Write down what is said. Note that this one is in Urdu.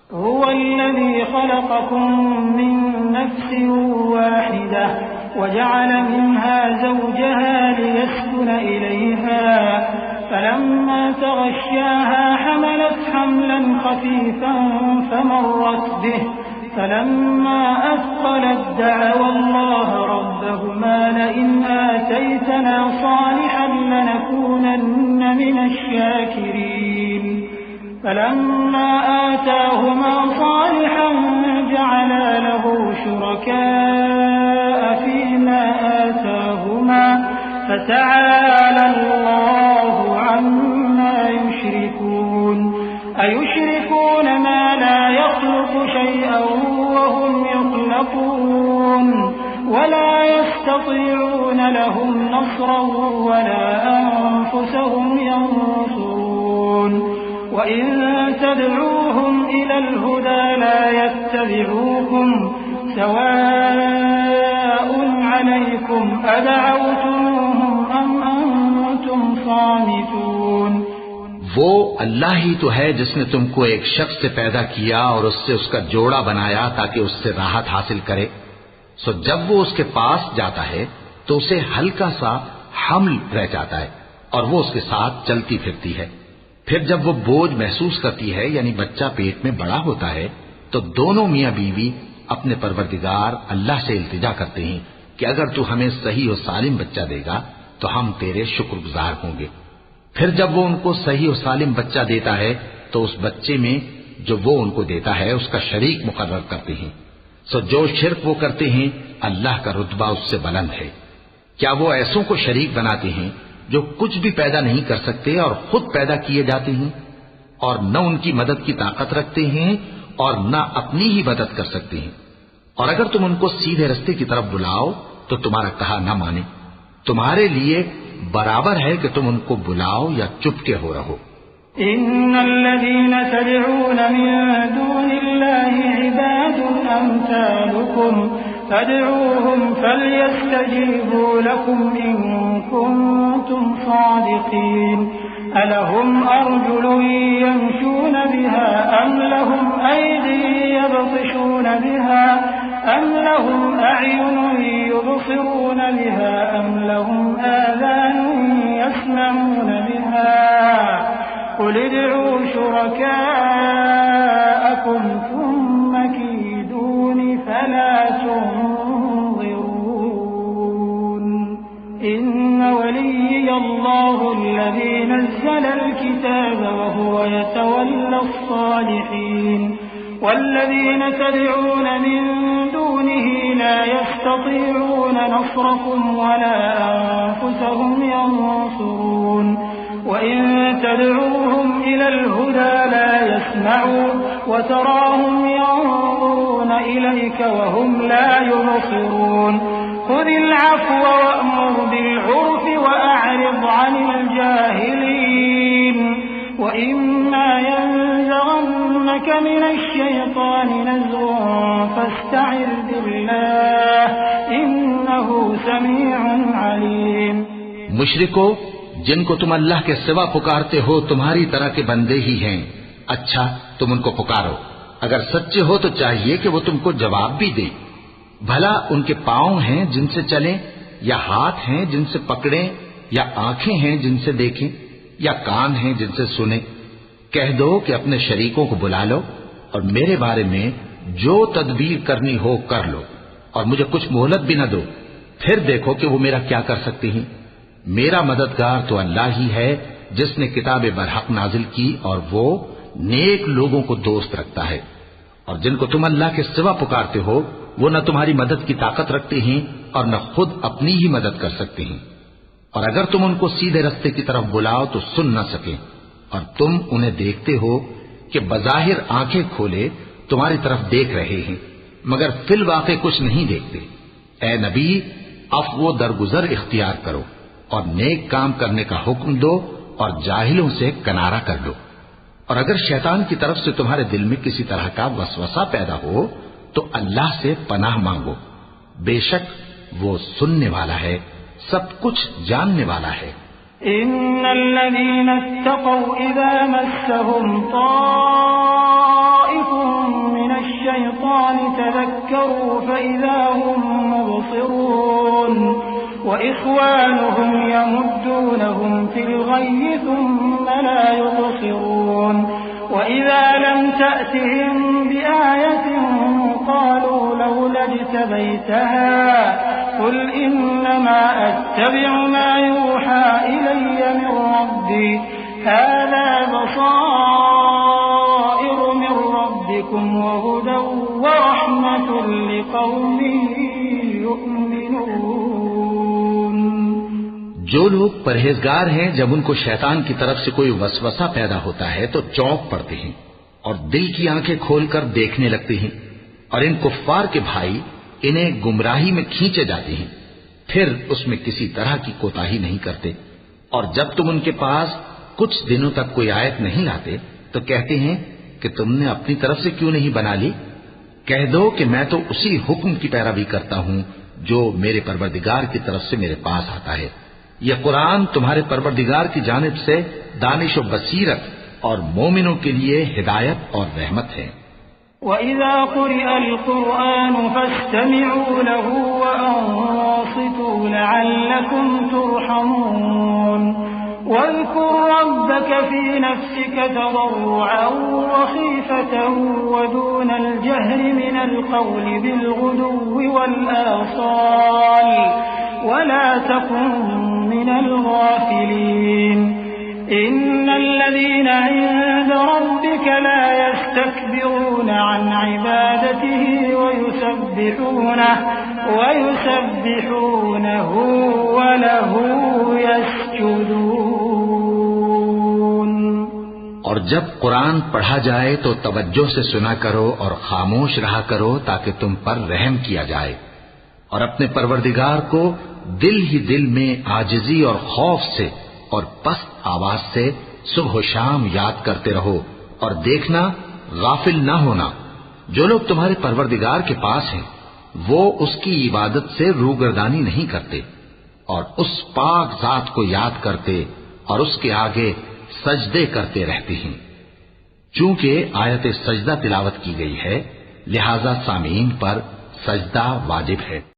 هو الذي خلقكم من نفس واحدة وجعل منها زوجها ليسكن إليها فلما تغشاها حملت حملا خفيفا فمرت به فلما أثقلت دعوا الله ربهما لئن آتيتنا صالحا لنكونن من الشاكرين فلما آتاهما صالحا جعلا له شركاء فيما آتاهما فتعالى الله عما يشركون أيشركون ما لا يخلق شيئا وهم يخلقون ولا يستطيعون لهم نصرا ولا أنفسهم ينصرون وإن تدعوهم إلى الهدى لا يتبعوكم سواء عليكم أدعوتموهم أم أنتم صامتون. وہ اللہ ہی تو ہے جس نے تم کو ایک شخص سے پیدا کیا اور اس سے اس کا جوڑا بنایا تاکہ اس سے راحت حاصل کرے. سو جب وہ اس کے پاس جاتا ہے تو اسے ہلکا سا حمل رہ جاتا ہے اور وہ اس کے ساتھ چلتی پھرتی ہے. پھر جب وہ بوجھ محسوس کرتی ہے یعنی بچہ پیٹ میں بڑا ہوتا ہے تو دونوں میاں بیوی اپنے پروردگار اللہ سے التجا کرتے ہیں کہ اگر تو ہمیں صحیح و سالم بچہ دے گا تو ہم تیرے شکر گزار ہوں گے. پھر جب وہ ان کو صحیح و سالم بچہ دیتا ہے تو اس بچے میں جو وہ ان کو دیتا ہے اس کا شریک مقرر کرتے ہیں. سو جو شرک وہ کرتے ہیں اللہ کا رتبہ اس سے بلند ہے. کیا وہ ایسوں کو شریک بناتے ہیں جو کچھ بھی پیدا نہیں کر سکتے اور خود پیدا کیے جاتے ہیں اور نہ ان کی مدد کی طاقت رکھتے ہیں اور نہ اپنی ہی مدد کر سکتے ہیں. اور اگر تم ان کو سیدھے رستے کی طرف بلاؤ تو تمہارا کہا نہ مانے. تمہارے لیے برابر ہے کہ تم ان کو بلاؤ یا چپ کے ہو رہو. إن الذين تدعون من دون الله عباد أمثالكم فادعوهم فليستجيبوا لكم إن كنتم صادقين. ألهم أرجل يمشون بها أم لهم أيدي يبطشون بها أم لهم أعين يبصرون بها أم لهم آذان يسمعون بها قل ادعوا شركاءكم ثم كيدون فلا تنظرون. إن وليي الله الذي نزل الكتاب وهو يتولى الصالحين والذين تدعون من دونه لا يستطيعون نصركم ولا أنفسهم ينصرون. وإن تدعوهم إلى الهدى لا يسمعوا وتراهم ينظرون إليك وهم لا يبصرون. خذ العفو وأمر بالعرف وأعرض عن الجاهلين. وإما ينزغنك من الشيطان نزغ فاستعذ بالله إنه سميع عليم. مشرکو جن کو تم اللہ کے سوا پکارتے ہو تمہاری طرح کے بندے ہی ہیں. اچھا تم ان کو پکارو. اگر سچے ہو تو چاہیے کہ وہ تم کو جواب بھی دے. بھلا ان کے پاؤں ہیں جن سے چلیں یا ہاتھ ہیں جن سے پکڑیں یا آنکھیں ہیں جن سے دیکھیں یا کان ہیں جن سے سنیں. کہہ دو کہ اپنے شریکوں کو بلا لو اور میرے بارے میں جو تدبیر کرنی ہو کر لو اور مجھے کچھ مہلت بھی نہ دو. پھر دیکھو کہ وہ میرا کیا کر سکتے ہیں. میرا مددگار تو اللہ ہی ہے جس نے کتاب برحق نازل کی اور وہ نیک لوگوں کو دوست رکھتا ہے. اور جن کو تم اللہ کے سوا پکارتے ہو وہ نہ تمہاری مدد کی طاقت رکھتے ہیں اور نہ خود اپنی ہی مدد کر سکتے ہیں. اور اگر تم ان کو سیدھے رستے کی طرف بلاؤ تو سن نہ سکیں اور تم انہیں دیکھتے ہو کہ بظاہر آنکھیں کھولے تمہاری طرف دیکھ رہے ہیں مگر فی الواقع کچھ نہیں دیکھتے. اے نبی عفو و درگزر اختیار کرو اور نیک کام کرنے کا حکم دو اور جاہلوں سے کنارہ کر دو. اور اگر شیطان کی طرف سے تمہارے دل میں کسی طرح کا وسوسہ پیدا ہو تو اللہ سے پناہ مانگو. بے شک وہ سننے والا ہے سب کچھ جاننے والا ہے. إن الذين اتقوا إذا مسهم طائف ذكروا فإذا هم مبصرون وإخوانهم يمدونهم في الغي ثم لا يقصرون وإذا لم تأتهم بآية قالوا لولا اجتبيتها قل إنما أتبع ما يوحى إلي من ربي هذا بصائر من ربكم وهدى ورحمة لقوم يؤمنون. جو لوگ پرہیزگار ہیں جب ان کو شیطان کی طرف سے کوئی وسوسہ پیدا ہوتا ہے تو چونک پڑتے ہیں اور دل کی آنکھیں کھول کر دیکھنے لگتے ہیں، اور ان کفار کے بھائی انہیں گمراہی میں کھینچے جاتے ہیں، پھر اس میں کسی طرح کی کوتاہی نہیں کرتے، اور جب تم ان کے پاس کچھ دنوں تک کوئی آیت نہیں لاتے تو کہتے ہیں کہ تم نے اپنی طرف سے کیوں نہیں بنا لی؟ کہہ دو کہ میں تو اسی حکم کی پیروی کرتا ہوں جو میرے پروردگار کی طرف سے میرے پاس آتا ہے. یہ قرآن تمہارے پروردگار کی جانب سے دانش و بصیرت اور مومنوں کے لیے ہدایت اور رحمت ہے. وَإِذَا قُرِئَ الْقُرْآنُ فَاسْتَمِعُوا لَهُ وَأَنصِتُوا لَعَلَّكُمْ تُرْحَمُونَ. واذكر ربك في نفسك تضرعا وخيفة ودون الجهر من القول بالغدو والآصال ولا تكن من الغافلين. إن الذين عند ربك لا يستكبرون عن عبادته ويسبحونه وله يسجدون. اور جب قرآن پڑھا جائے تو توجہ سے سنا کرو اور خاموش رہا کرو تاکہ تم پر رحم کیا جائے، اور اپنے پروردگار کو دل ہی دل میں عاجزی اور خوف سے اور پست آواز سے صبح و شام یاد کرتے رہو، اور دیکھنا غافل نہ ہونا. جو لوگ تمہارے پروردگار کے پاس ہیں وہ اس کی عبادت سے روگردانی نہیں کرتے اور اس پاک ذات کو یاد کرتے اور اس کے آگے سجدے کرتے رہتے ہیں. چونکہ آیت سجدہ تلاوت کی گئی ہے لہذا سامعین پر سجدہ واجب ہے.